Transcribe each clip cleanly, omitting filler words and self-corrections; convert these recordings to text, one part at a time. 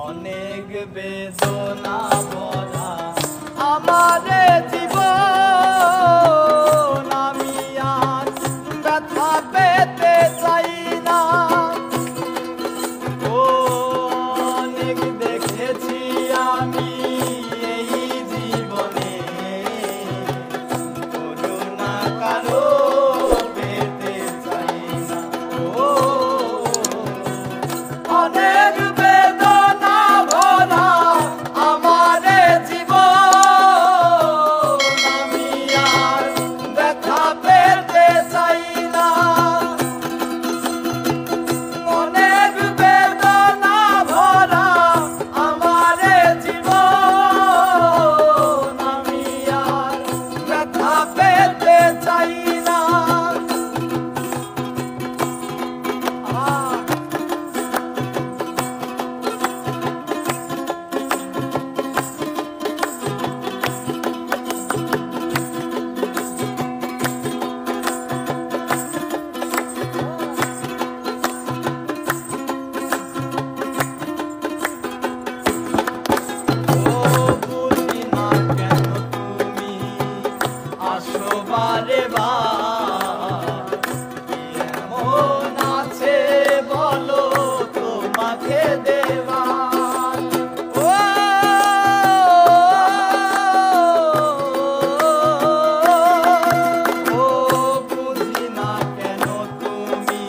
অনেক বেদনা ভরা আমারে জীবন, আমি আর ব্যথা পেতে চাই না। ও অনেক দেখেছি আমি এই জীবনে, করুণা কারো পেতে চাই না। ও অনেক বেদনা ভরা আমারে জীবন, আমি আর ব্যথা পেতে চাই না। অনেক বেদনা ভরা আমারে জীবন, আমি আর ব্যথা পেতে চাই না। বারে বার এমন আছে বলো তোমাকে দেওয়ার। ও বুঝি না কেন তুমি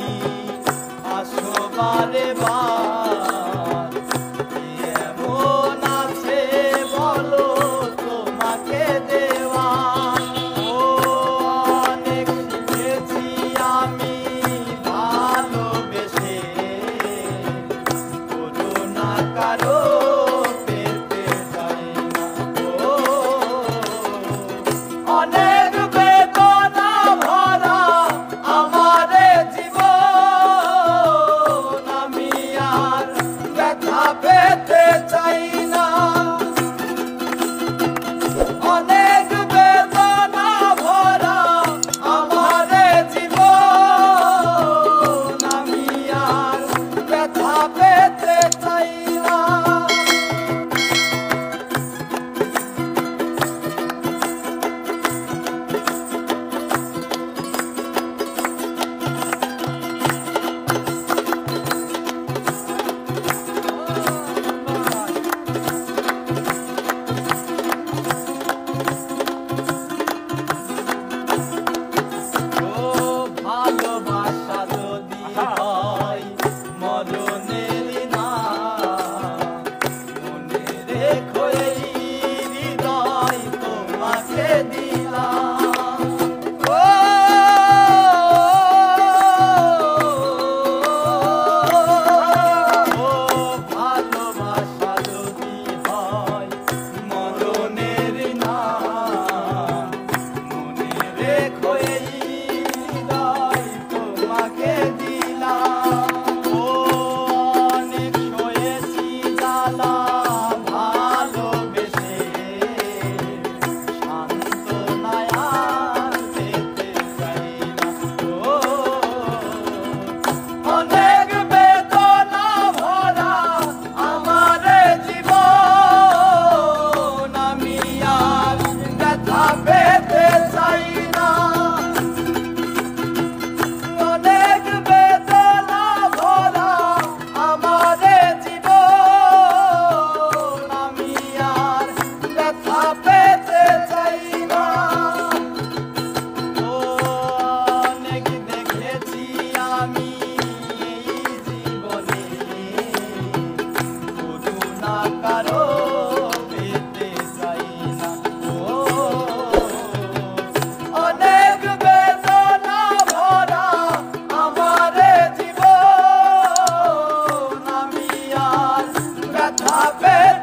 আসো বারে বার, এমন আছে বলো তোমাকে দেওয়ার। অনেক বেদনা ভরা আমারে জীবন, আমি আর ব্যথা পেতে চাই না। অনেক বেদনা ভরা আমারে জীবন, আমি আর ব্যথা পেতে চাই না। ভালোবাসা যদি হয় মরণের না, মনে রেখো এই হৃদয় তোমাকে দিলাম। ও ভালোবাসা যদি হয় মরণের না, মনে রেখো এই তোমাকে দিলাম। ও অনেক সয়েছি জ্বালা ভালোবেসে, সান্ত্বনায় আর পেতে চাই না। ও অনেক বেদনা ভরা আমারে জীবন, আমি আর ব্যথা পেতে চাই না। অনেক বেদনা ভরা আমারে জীবন, আমি আর ব্যথা পেতে চাই না। ও অনেক দেখেছি আমি এই জীবনে, করুণা কারো পেতে চাই না। ও অনেক বেদনা ভরা আমারে জীবন, আমি আর ব্যথা পেতে